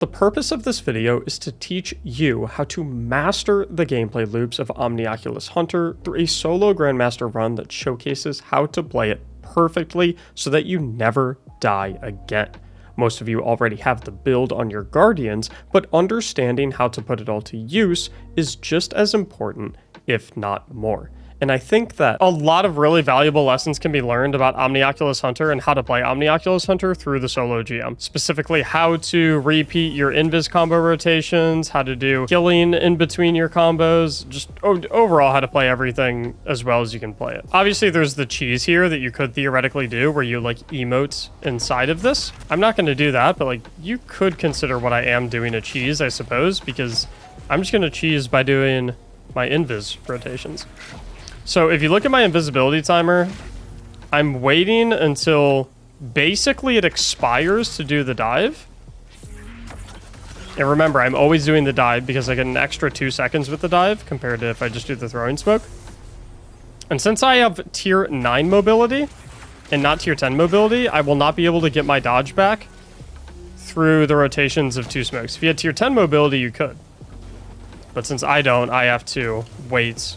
The purpose of this video is to teach you how to master the gameplay loops of Omnioculus Hunter through a solo Grandmaster run that showcases how to play it perfectly so that you never die again. Most of you already have the build on your Guardians, but understanding how to put it all to use is just as important, if not more. And I think that a lot of really valuable lessons can be learned about Omnioculus Hunter and how to play Omnioculus Hunter through the solo GM. Specifically, how to repeat your invis combo rotations, how to do killing in between your combos, just overall how to play everything as well as you can play it. Obviously, there's the cheese here that you could theoretically do where you like emotes inside of this. I'm not going to do that, but like you could consider what I am doing a cheese, I suppose, because I'm just going to cheese by doing my invis rotations. So if you look at my invisibility timer, I'm waiting until basically it expires to do the dive. And remember, I'm always doing the dive because I get an extra 2 seconds with the dive compared to if I just do the throwing smoke. And since I have tier 9 mobility and not tier 10 mobility, I will not be able to get my dodge back through the rotations of 2 smokes. If you had tier 10 mobility, you could. But since I don't, I have to wait.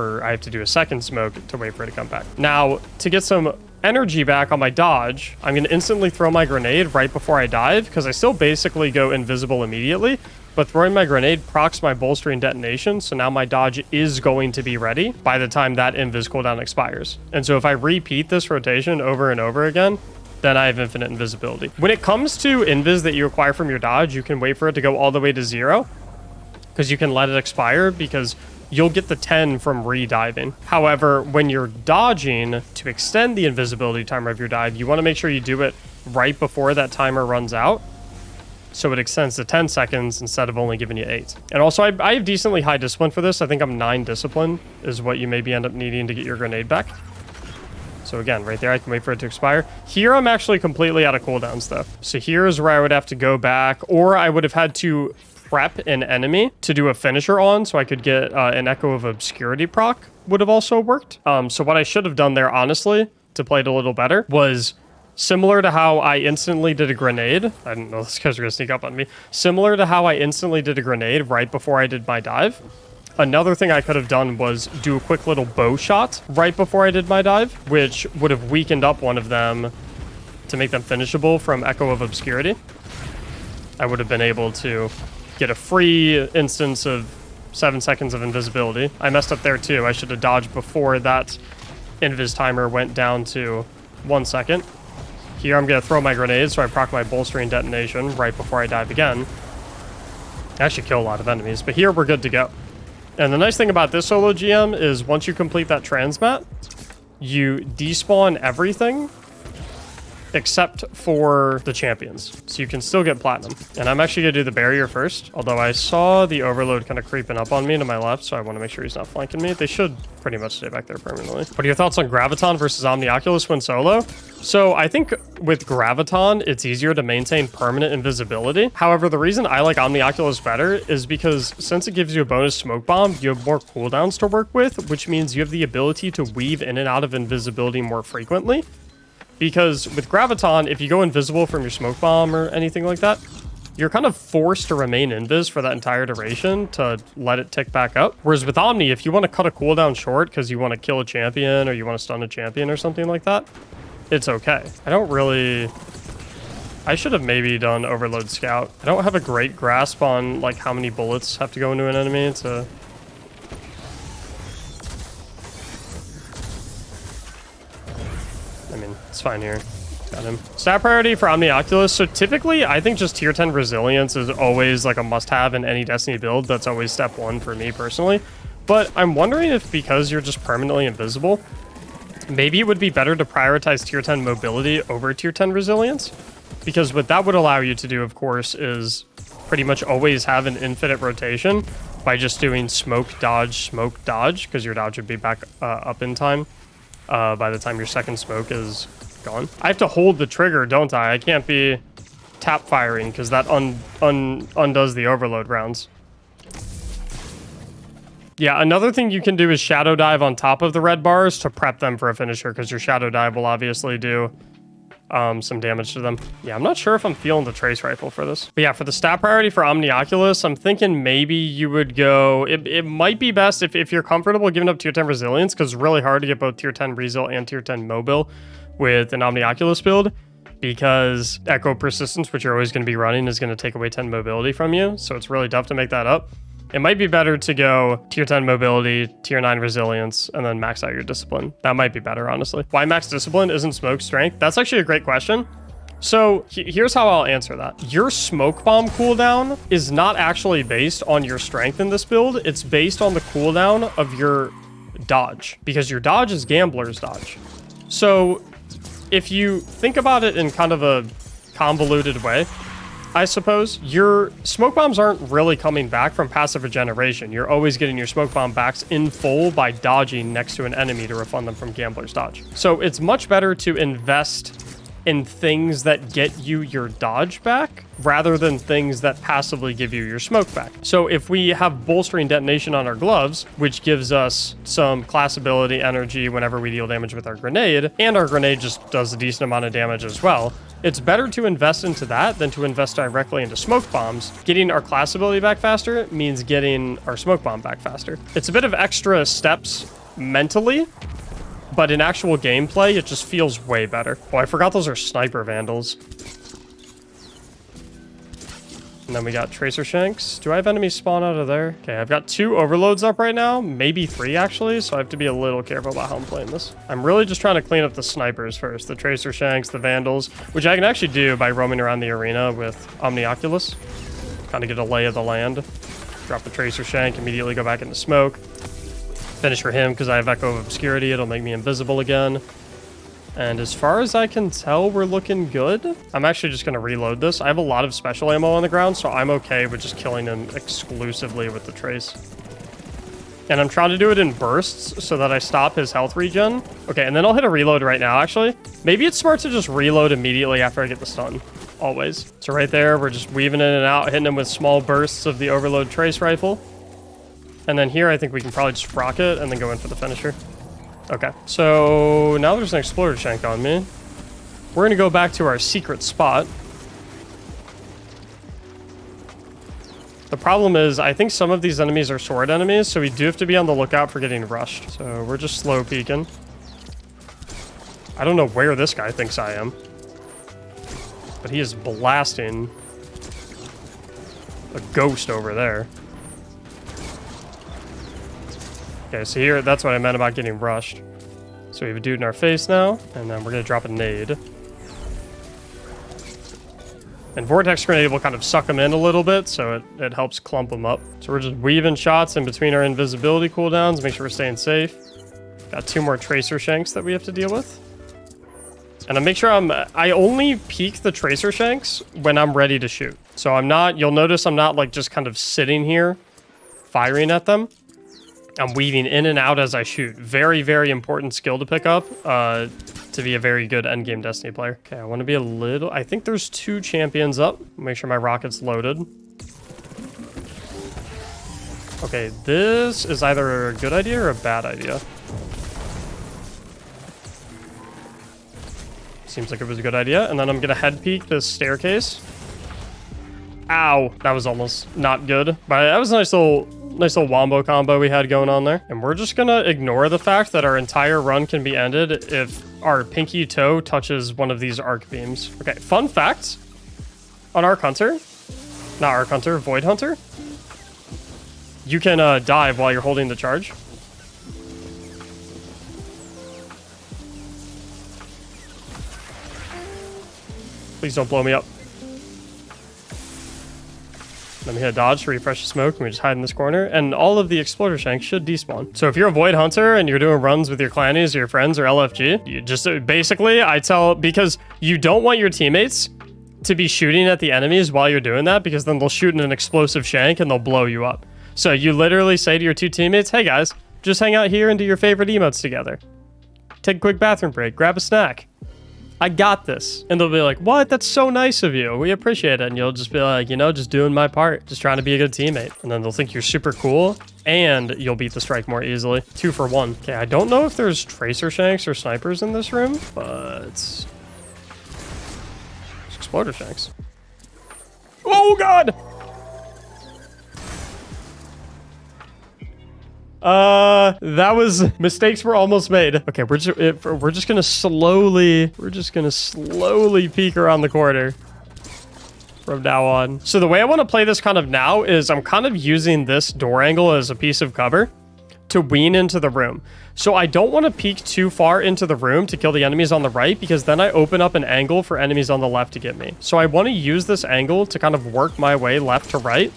I have to do a second smoke to wait for it to come back. Now, to get some energy back on my dodge, I'm going to instantly throw my grenade right before I dive, because I still basically go invisible immediately, but throwing my grenade procs my bolstering detonation, so now my dodge is going to be ready by the time that invis cooldown expires. And so if I repeat this rotation over and over again, then I have infinite invisibility. When it comes to invis that you acquire from your dodge, you can wait for it to go all the way to 0, because you can let it expire, because you'll get the 10 from re-diving. However, when you're dodging to extend the invisibility timer of your dive, you want to make sure you do it right before that timer runs out, so it extends to 10 seconds instead of only giving you 8. And also, I have decently high discipline for this. I think I'm 9 discipline is what you maybe end up needing to get your grenade back. So again, right there, I can wait for it to expire. Here, I'm actually completely out of cooldowns, though. So here's where I would have to go back, or I would have had to prep an enemy to do a finisher on so I could get an Echo of Obscurity proc would have also worked. So what I should have done there, honestly, to play it a little better, was similar to how I instantly did a grenade. I didn't know this guys were going to sneak up on me. Similar to how I instantly did a grenade right before I did my dive. Another thing I could have done was do a quick little bow shot right before I did my dive, which would have weakened up one of them to make them finishable from Echo of Obscurity. I would have been able to get a free instance of 7 seconds of invisibility. I messed up there too. I should have dodged before that invis timer went down to 1 second. Here I'm going to throw my grenade, so I proc my bolstering detonation right before I dive again. I actually kill a lot of enemies, but here we're good to go. And the nice thing about this solo GM is once you complete that transmat, you despawn everything except for the champions, so you can still get platinum. And I'm actually gonna do the barrier first, although I saw the overload kind of creeping up on me to my left, so I want to make sure he's not flanking me. They should pretty much stay back there permanently. What are your thoughts on Graviton versus Omnioculus when solo? So I think with Graviton, it's easier to maintain permanent invisibility. However, the reason I like Omnioculus better is because since it gives you a bonus smoke bomb, you have more cooldowns to work with, which means you have the ability to weave in and out of invisibility more frequently. Because with Graviton, if you go invisible from your smoke bomb or anything like that, you're kind of forced to remain invis for that entire duration to let it tick back up. Whereas with Omni, if you want to cut a cooldown short because you want to kill a champion or you want to stun a champion or something like that, it's okay. I should have maybe done Overload Scout. I don't have a great grasp on like how many bullets have to go into an enemy to... I mean, it's fine here. Got him. Stat priority for Omnioculus. So typically, I think just tier 10 resilience is always like a must-have in any Destiny build. That's always step 1 for me personally. But I'm wondering if because you're just permanently invisible, maybe it would be better to prioritize tier 10 mobility over tier 10 resilience. Because what that would allow you to do, of course, is pretty much always have an infinite rotation by just doing smoke, dodge, because your dodge would be back up in time. By the time your second smoke is gone. I have to hold the trigger, don't I? I can't be tap firing because that undoes the overload rounds. Yeah, another thing you can do is shadow dive on top of the red bars to prep them for a finisher, because your shadow dive will obviously do some damage to them. Yeah, I'm not sure if I'm feeling the trace rifle for this. But yeah, for the stat priority for Omnioculus, I'm thinking maybe you would go... It might be best if you're comfortable giving up tier 10 resilience, because it's really hard to get both tier 10 resil and tier 10 mobile with an Omnioculus build, because Echo Persistence, which you're always going to be running, is going to take away 10 mobility from you. So it's really tough to make that up. It might be better to go tier 10 mobility, tier 9 resilience, and then max out your discipline. That might be better, honestly. Why max discipline isn't smoke strength? That's actually a great question. So here's how I'll answer that. Your smoke bomb cooldown is not actually based on your strength in this build. It's based on the cooldown of your dodge, because your dodge is Gambler's dodge. So if you think about it in kind of a convoluted way, I suppose, your smoke bombs aren't really coming back from passive regeneration. You're always getting your smoke bomb backs in full by dodging next to an enemy to refund them from Gambler's dodge. So it's much better to invest in things that get you your dodge back rather than things that passively give you your smoke back. So if we have bolstering detonation on our gloves, which gives us some class ability energy whenever we deal damage with our grenade, and our grenade just does a decent amount of damage as well, it's better to invest into that than to invest directly into smoke bombs. Getting our class ability back faster means getting our smoke bomb back faster. It's a bit of extra steps mentally, but in actual gameplay, it just feels way better. Oh, I forgot those are sniper vandals. And then we got tracer shanks. Do I have enemies spawn out of there? Okay, I've got 2 overloads up right now, maybe 3 actually, so I have to be a little careful about how I'm playing this. I'm really just trying to clean up the snipers first, the tracer shanks, the vandals, which I can actually do by roaming around the arena with Omnioculus. Kind of get a lay of the land. Drop the tracer shank, immediately go back into smoke. Finish for him because I have Echo of Obscurity. It'll make me invisible again. And as far as I can tell, we're looking good. I'm actually just going to reload this. I have a lot of special ammo on the ground, so I'm okay with just killing him exclusively with the trace. And I'm trying to do it in bursts so that I stop his health regen. Okay, and then I'll hit a reload right now, actually. Maybe it's smart to just reload immediately after I get the stun. Always. So right there, we're just weaving in and out, hitting him with small bursts of the overload trace rifle. And then here, I think we can probably just rocket and then go in for the finisher. Okay, so now there's an exploder shank on me. We're going to go back to our secret spot. The problem is, I think some of these enemies are sword enemies, so we do have to be on the lookout for getting rushed. So we're just slow peeking. I don't know where this guy thinks I am, but he is blasting a ghost over there. Okay, so here, that's what I meant about getting rushed. So we have a dude in our face now, and then we're going to drop a nade. And Vortex Grenade will kind of suck him in a little bit, so it helps clump him up. So we're just weaving shots in between our invisibility cooldowns, make sure we're staying safe. Got 2 more Tracer Shanks that we have to deal with. And I make sure I only peek the Tracer Shanks when I'm ready to shoot. So I'm not, you'll notice I'm not like just kind of sitting here firing at them. I'm weaving in and out as I shoot. Very, very important skill to pick up to be a very good endgame Destiny player. Okay, I want to be a little... I think there's 2 champions up. Make sure my rocket's loaded. Okay, this is either a good idea or a bad idea. Seems like it was a good idea. And then I'm going to head peek this staircase. Ow, that was almost not good. But that was a nice little wombo combo we had going on there. And we're just gonna ignore the fact that our entire run can be ended if our pinky toe touches one of these arc beams. Okay, fun fact on Arc Hunter, not Arc Hunter, Void Hunter, you can dive while you're holding the charge. Please don't blow me up. Let me hit a dodge to refresh the smoke, and we just hide in this corner, and all of the exploder shanks should despawn. So if you're a Void Hunter and you're doing runs with your clannies or your friends or LFG, you just basically, because you don't want your teammates to be shooting at the enemies while you're doing that, because then they'll shoot in an explosive shank and they'll blow you up. So you literally say to your 2 teammates, hey guys, just hang out here and do your favorite emotes together. Take a quick bathroom break, grab a snack. I got this. And they'll be like, what? That's so nice of you. We appreciate it. And you'll just be like, you know, just doing my part. Just trying to be a good teammate. And then they'll think you're super cool and you'll beat the strike more easily. 2 for 1. Okay, I don't know if there's tracer shanks or snipers in this room, but exploder shanks. Oh, God! That was... Mistakes were almost made. Okay, we're just gonna slowly... We're just gonna slowly peek around the corner from now on. So the way I want to play this kind of now is I'm kind of using this door angle as a piece of cover to wean into the room. So I don't want to peek too far into the room to kill the enemies on the right, because then I open up an angle for enemies on the left to get me. So I want to use this angle to kind of work my way left to right,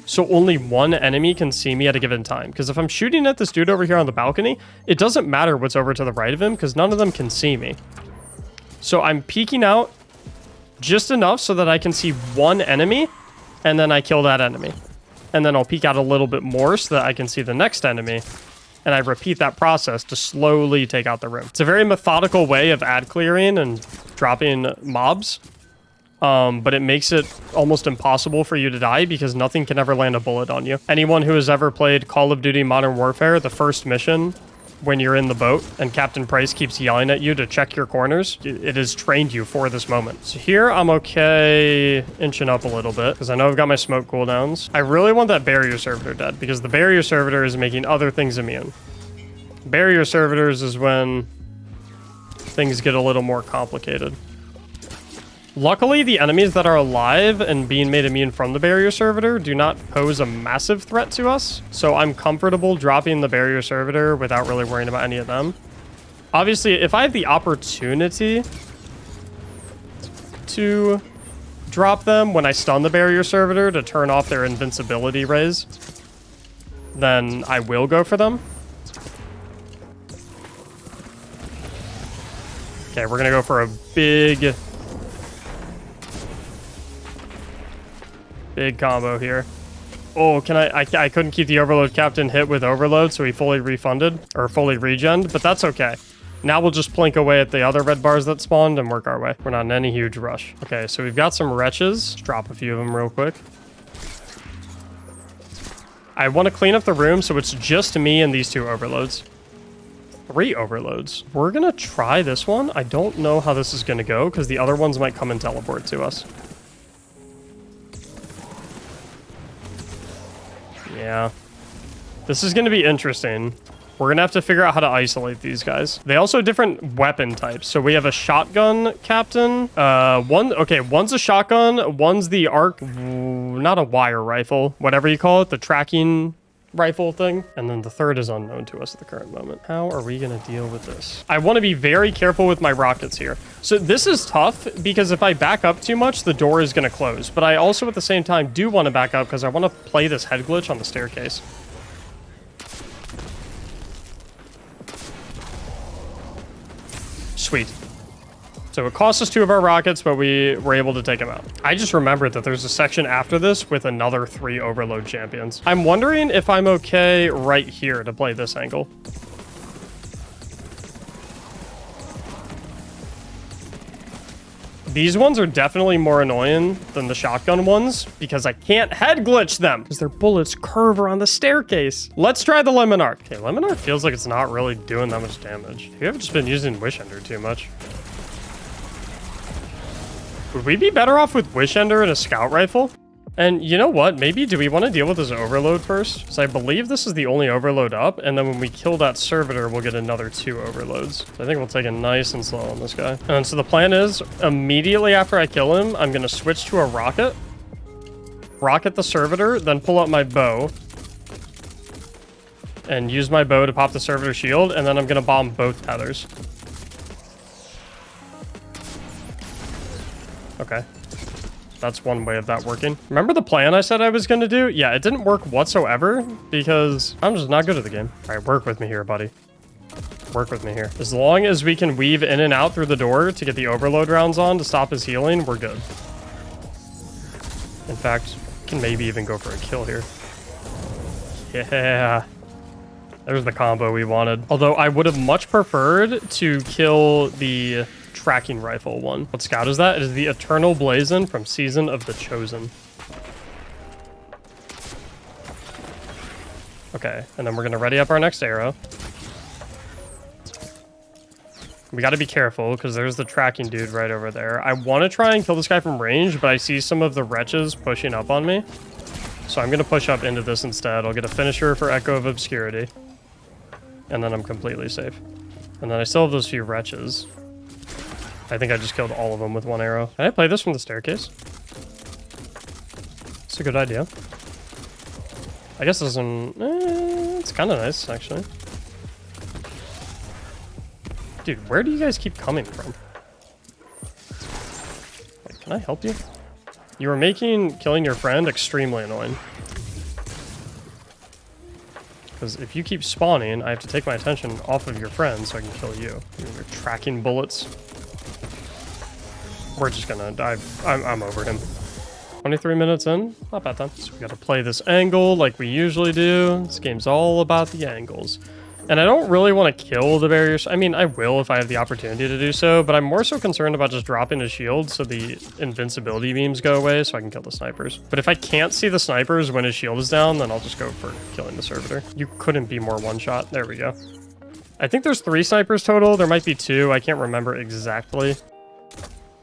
so only one enemy can see me at a given time. Because if I'm shooting at this dude over here on the balcony, it doesn't matter what's over to the right of him, because none of them can see me. So I'm peeking out just enough so that I can see one enemy, and then I kill that enemy. And then I'll peek out a little bit more so that I can see the next enemy. And I repeat that process to slowly take out the room. It's a very methodical way of ad clearing and dropping mobs. But it makes it almost impossible for you to die because nothing can ever land a bullet on you. Anyone who has ever played Call of Duty Modern Warfare, the first mission, when you're in the boat and Captain Price keeps yelling at you to check your corners, it has trained you for this moment. So here I'm okay inching up a little bit because I know I've got my smoke cooldowns. I really want that barrier servitor dead because the barrier servitor is making other things immune. Barrier servitors is when things get a little more complicated. Luckily, the enemies that are alive and being made immune from the barrier servitor do not pose a massive threat to us. So I'm comfortable dropping the barrier servitor without really worrying about any of them. Obviously, if I have the opportunity to drop them when I stun the barrier servitor to turn off their invincibility rays, then I will go for them. Okay, we're gonna go for a big combo here. Oh, can I couldn't keep the overload captain hit with overload, so he fully refunded, or fully regened, but that's okay. Now we'll just plink away at the other red bars that spawned and work our way. We're not in any huge rush. Okay, so we've got some wretches. Let's drop a few of them real quick. I want to clean up the room so it's just me and these two overloads. 3 overloads. We're gonna try this one. I don't know how this is gonna go because the other ones might come and teleport to us. Yeah. This is going to be interesting. We're going to have to figure out how to isolate these guys. They also have different weapon types. So we have a shotgun captain. One's a shotgun. One's the arc, not a wire rifle, whatever you call it, the tracking rifle thing. And then the third is unknown to us at the current moment. How are we going to deal with this? I want to be very careful with my rockets here. So this is tough because if I back up too much, the door is going to close. But I also at the same time do want to back up because I want to play this head glitch on the staircase. Sweet. So it cost us 2 of our rockets, but we were able to take them out. I just remembered that there's a section after this with another 3 overload champions. I'm wondering if I'm okay right here to play this angle. These ones are definitely more annoying than the shotgun ones because I can't head glitch them because their bullets curve around the staircase. Let's try the lemon arc. Okay, lemon arc feels like it's not really doing that much damage. We have just been using wish ender too much. Would we be better off with wish ender and a scout rifle? And you know what? Maybe do we want to deal with this overload first? Because I believe this is the only overload up. And then when we kill that servitor, we'll get another 2 overloads. So I think we'll take it nice and slow on this guy. And so the plan is immediately after I kill him, I'm going to switch to a rocket. Rocket the servitor, then pull out my bow. And use my bow to pop the servitor shield. And then I'm going to bomb both tethers. Okay. That's one way of that working. Remember the plan I said I was going to do? Yeah, it didn't work whatsoever because I'm just not good at the game. All right, work with me here, buddy. Work with me here. As long as we can weave in and out through the door to get the overload rounds on to stop his healing, we're good. In fact, we can maybe even go for a kill here. Yeah. There's the combo we wanted. Although I would have much preferred to kill the tracking rifle one. What scout is that? It is the Eternal Blazon from Season of the Chosen. Okay, and then we're gonna ready up our next arrow. We got to be careful because there's the tracking dude right over there. I want to try and kill this guy from range, but I see some of the wretches pushing up on me. So I'm going to push up into this instead. I'll get a finisher for Echo of Obscurity. And then I'm completely safe. And then I still have those few wretches. I think I just killed all of them with one arrow. Can I play this from the staircase? It's a good idea. I guess this one... it's kind of nice, actually. Dude, where do you guys keep coming from? Wait, can I help you? You are making killing your friend extremely annoying. Because if you keep spawning, I have to take my attention off of your friend so I can kill you. You're tracking bullets. We're just gonna die. I'm over him. 23 minutes in, not bad then. So we gotta play this angle like we usually do. This game's all about the angles. And I don't really want to kill the barriers. I mean, I will if I have the opportunity to do so, but I'm more so concerned about just dropping a shield so the invincibility beams go away so I can kill the snipers. But if I can't see the snipers when his shield is down, then I'll just go for killing the servitor. You couldn't be more one-shot. There we go. I think there's 3 snipers total. There might be 2. I can't remember exactly.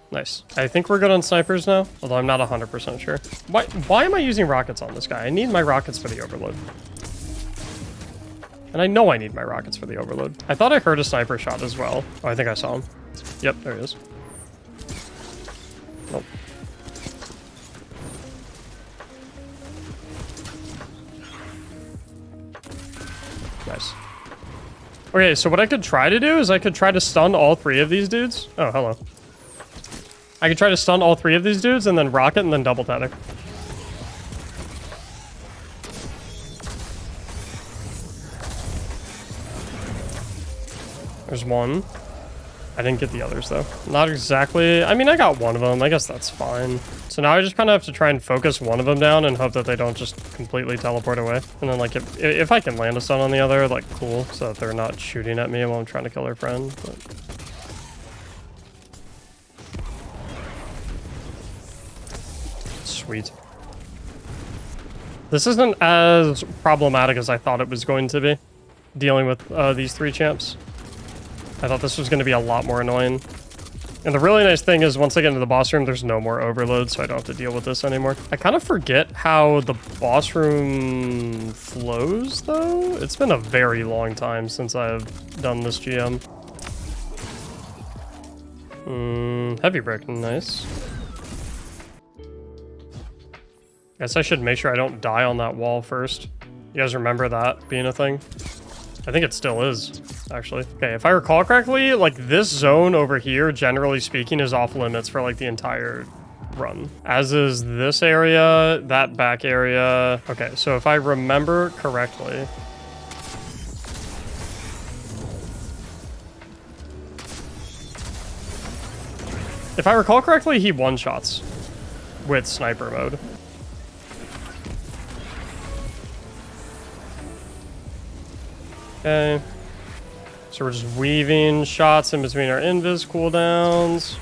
Nice. I think we're good on snipers now, although I'm not 100% sure. Why am I using rockets on this guy? I need my rockets for the overload. And I know I need my rockets for the overload. I thought I heard a sniper shot as well. Oh, I think I saw him. Yep, there he is. Nope. Nice. Okay, so what I could try to do is I could try to stun all 3 of these dudes. Oh, hello. I could try to stun all 3 of these dudes and then rocket and then double tether. There's one. I didn't get the others, though. Not exactly. I mean, I got one of them. I guess that's fine. So now I just kind of have to try and focus one of them down and hope that they don't just completely teleport away. And then, like, if I can land a stun on the other, like, cool. So that they're not shooting at me while I'm trying to kill their friend. But... Sweet. This isn't as problematic as I thought it was going to be, dealing with these 3 champs. I thought this was going to be a lot more annoying. And the really nice thing is once I get into the boss room, there's no more overload, so I don't have to deal with this anymore. I kind of forget how the boss room flows, though. It's been a very long time since I've done this GM. Heavy brick, nice. Guess I should make sure I don't die on that wall first. You guys remember that being a thing? I think it still is, actually. Okay, if I recall correctly, like this zone over here, generally speaking, is off limits for like the entire run. As is this area, that back area. Okay, so if I remember correctly. If I recall correctly, he one-shots with sniper mode. Okay, so we're just weaving shots in between our invis cooldowns,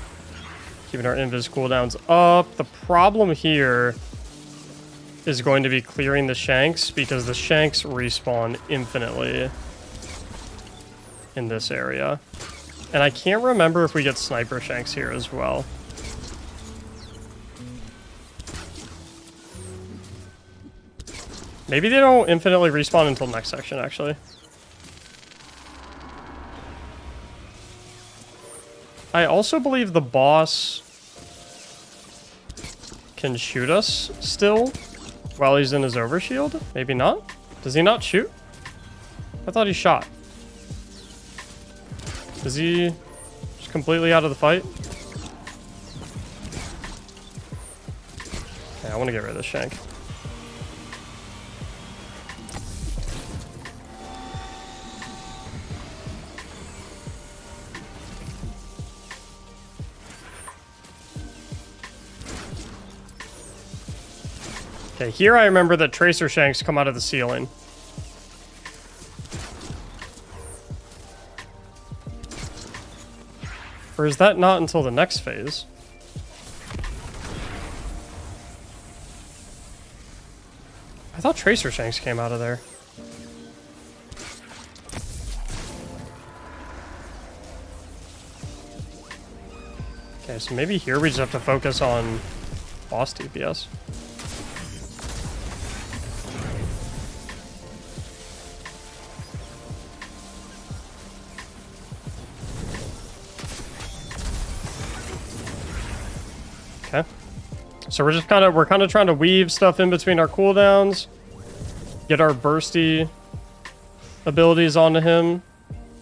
keeping our invis cooldowns up. The problem here is going to be clearing the shanks because the shanks respawn infinitely in this area. And I can't remember if we get sniper shanks here as well. Maybe they don't infinitely respawn until next section, actually. I also believe the boss can shoot us still while he's in his overshield. Maybe not? Does he not shoot? I thought he shot. Is he just completely out of the fight? Okay, I want to get rid of this shank. Okay, here I remember that tracer shanks come out of the ceiling. Or is that not until the next phase? I thought tracer shanks came out of there. Okay, so maybe here we just have to focus on boss DPS. Okay. So we're kind of trying to weave stuff in between our cooldowns, get our bursty abilities onto him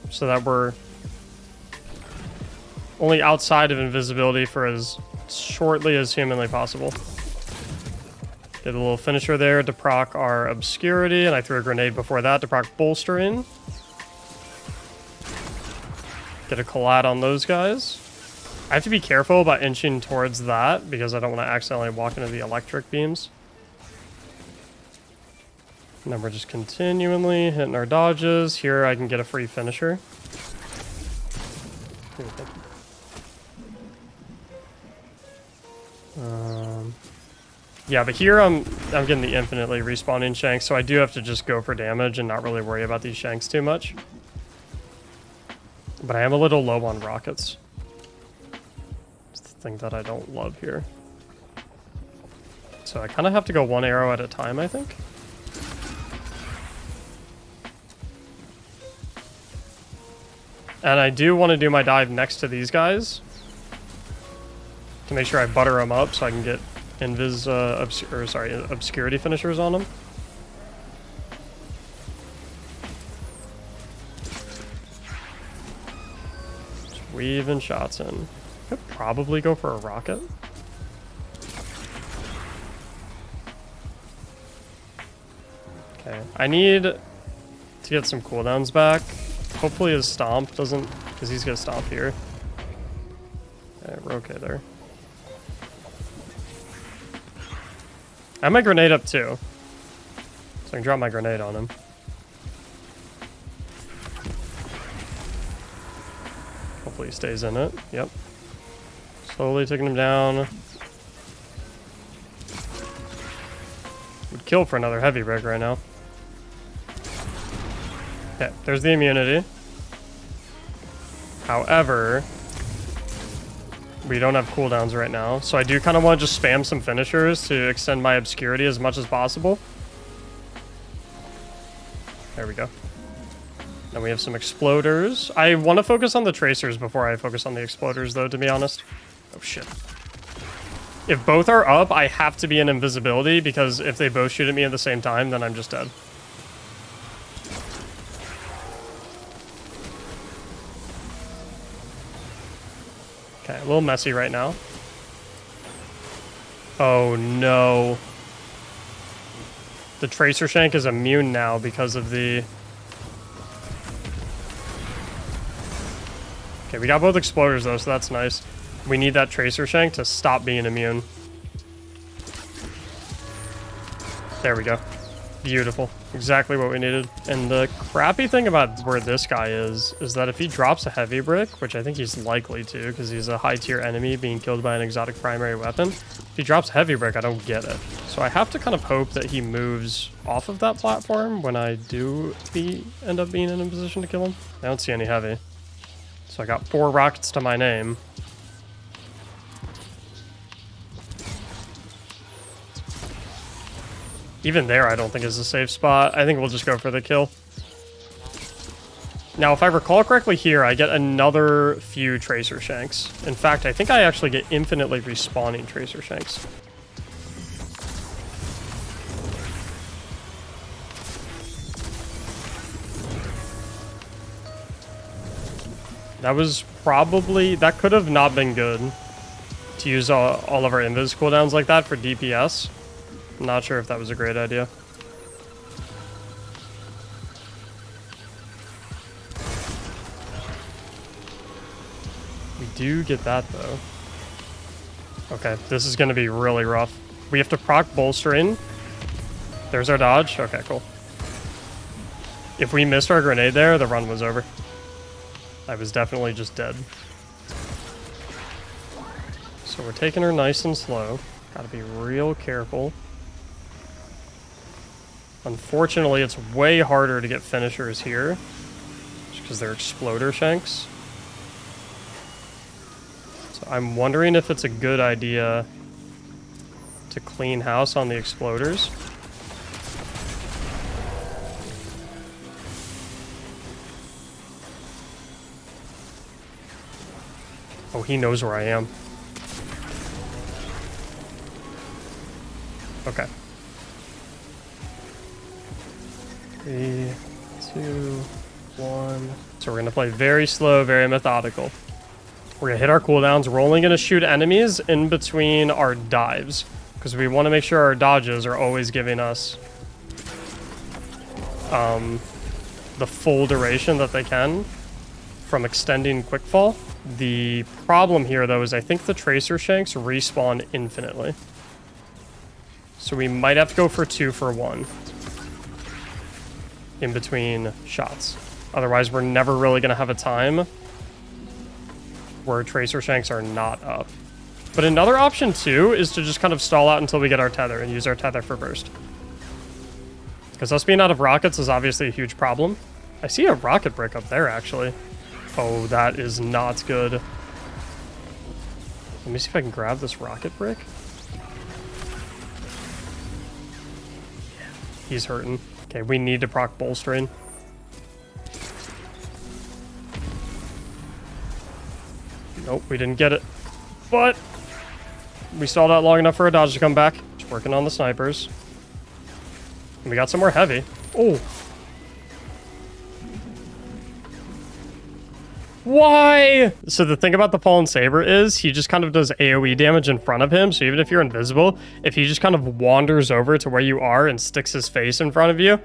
so that we're only outside of invisibility for as shortly as humanly possible. Get a little finisher there to proc our obscurity, and I threw a grenade before that to proc bolstering. Get a collide on those guys. I have to be careful about inching towards that because I don't want to accidentally walk into the electric beams. And then we're just continually hitting our dodges. Here I can get a free finisher. Ooh, thank you. Yeah, but here I'm getting the infinitely respawning shanks, so I do have to just go for damage and not really worry about these shanks too much. But I am a little low on rockets. It's the thing that I don't love here. So I kind of have to go one arrow at a time, I think. And I do want to do my dive next to these guys to make sure I butter them up so I can get obscurity finishers on them. Just weaving shots in. Could probably go for a rocket. Okay, I need to get some cooldowns back. Hopefully his stomp doesn't, because he's gonna stomp here. Okay, we're okay there. I have my grenade up too, so I can drop my grenade on him. Hopefully he stays in it. Yep. Slowly taking him down. Would kill for another heavy brick right now. Okay, there's the immunity. However, we don't have cooldowns right now, so I do kind of want to just spam some finishers to extend my obscurity as much as possible. There we go. Then we have some exploders. I want to focus on the tracers before I focus on the exploders, though, to be honest. Oh, shit. If both are up, I have to be in invisibility, because if they both shoot at me at the same time, then I'm just dead. Okay, a little messy right now. Oh no. The Tracer Shank is immune now because of the... Okay, we got both exploders though, so that's nice. We need that Tracer Shank to stop being immune. There we go. Beautiful. Exactly what we needed. And the crappy thing about where this guy is that if he drops a heavy brick, which I think he's likely to because he's a high tier enemy being killed by an exotic primary weapon, if he drops a heavy brick, I don't get it. So I have to kind of hope that he moves off of that platform when I do end up being in a position to kill him. I don't see any heavy. So I got 4 rockets to my name. Even there, I don't think is a safe spot. I think we'll just go for the kill. Now, if I recall correctly here, I get another few Tracer Shanks. In fact, I think I actually get infinitely respawning Tracer Shanks. That was probably... That could have not been good to use all of our invis cooldowns like that for DPS. I'm not sure if that was a great idea. We do get that, though. Okay, this is going to be really rough. We have to proc bolstering. There's our dodge. Okay, cool. If we missed our grenade there, the run was over. I was definitely just dead. So we're taking her nice and slow. Gotta be real careful. Unfortunately, it's way harder to get finishers here, just because they're exploder shanks. So I'm wondering if it's a good idea to clean house on the exploders. Oh, he knows where I am. Okay. 3, 2, 1. So we're gonna play very slow, very methodical. We're gonna hit our cooldowns. We're only gonna shoot enemies in between our dives, because we want to make sure our dodges are always giving us the full duration that they can from extending quickfall. The problem here, though, is I think the Tracer Shanks respawn infinitely. So we might have to go for 2 for 1 in between shots. Otherwise, we're never really going to have a time where Tracer Shanks are not up. But another option, too, is to just kind of stall out until we get our tether and use our tether for burst. Because us being out of rockets is obviously a huge problem. I see a rocket brick up there, actually. Oh, that is not good. Let me see if I can grab this rocket brick. He's hurting. Okay, we need to proc bolstering. Nope, we didn't get it. But we stalled out long enough for a dodge to come back. Just working on the snipers. And we got some more heavy. Oh. Why? So the thing about the Fallen Saber is he just kind of does AoE damage in front of him. So even if you're invisible, if he just kind of wanders over to where you are and sticks his face in front of you,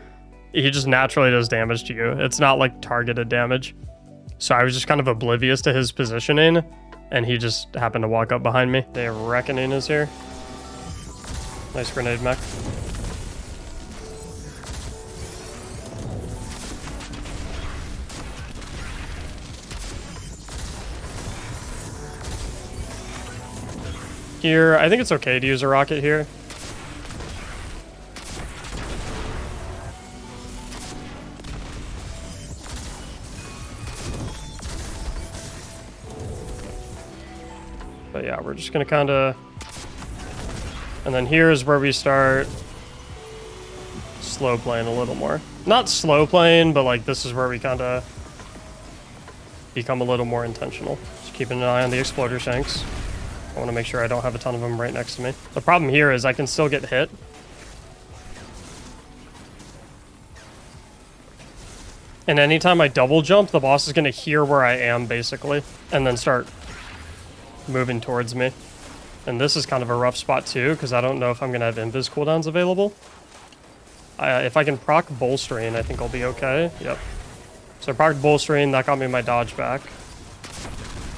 he just naturally does damage to you. It's not like targeted damage. So I was just kind of oblivious to his positioning, and he just happened to walk up behind me. The Reckoning is here. Nice grenade mech. Here, I think it's okay to use a rocket here. But yeah, we're just gonna kind of... And then here is where we start slow playing a little more. Not slow playing, but like this is where we kind of become a little more intentional. Just keeping an eye on the exploder shanks. I want to make sure I don't have a ton of them right next to me. The problem here is I can still get hit. And anytime I double jump, the boss is going to hear where I am, basically, and then start moving towards me. And this is kind of a rough spot, too, because I don't know if I'm going to have invis cooldowns available. If I can proc bolstering, I think I'll be okay. Yep. So I proc bolstering, that got me my dodge back.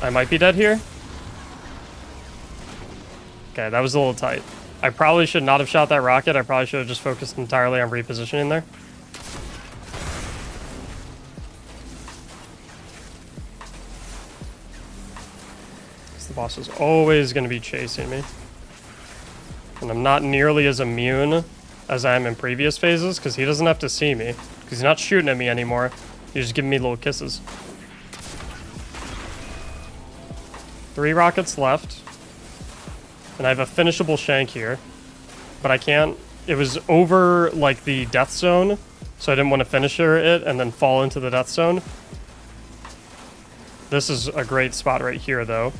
I might be dead here. Okay, that was a little tight. I probably should not have shot that rocket. I probably should have just focused entirely on repositioning there. The boss is always going to be chasing me. And I'm not nearly as immune as I am in previous phases, because he doesn't have to see me. Because he's not shooting at me anymore. He's just giving me little kisses. 3 rockets left. And I have a finishable shank here. But I can't... It was over, like, the death zone. So I didn't want to finisher it and then fall into the death zone. This is a great spot right here, though.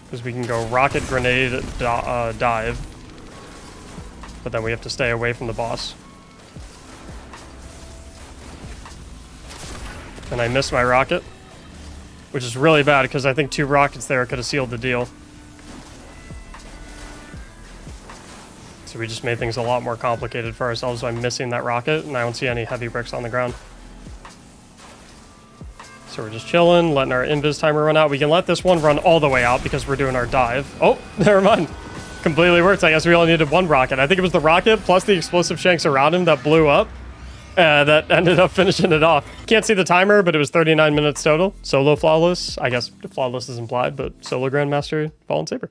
Because we can go rocket, grenade, dive. But then we have to stay away from the boss. And I missed my rocket. Which is really bad, because I think 2 rockets there could have sealed the deal. So we just made things a lot more complicated for ourselves by missing that rocket, and I don't see any heavy bricks on the ground. So we're just chilling, letting our invis timer run out. We can let this one run all the way out because we're doing our dive. Oh, never mind. Completely works. I guess we only needed 1 rocket. I think it was the rocket plus the explosive shanks around him that blew up. That ended up finishing it off. Can't see the timer, but it was 39 minutes total. Solo flawless. I guess flawless is implied, but solo Grandmaster Fallen Saber.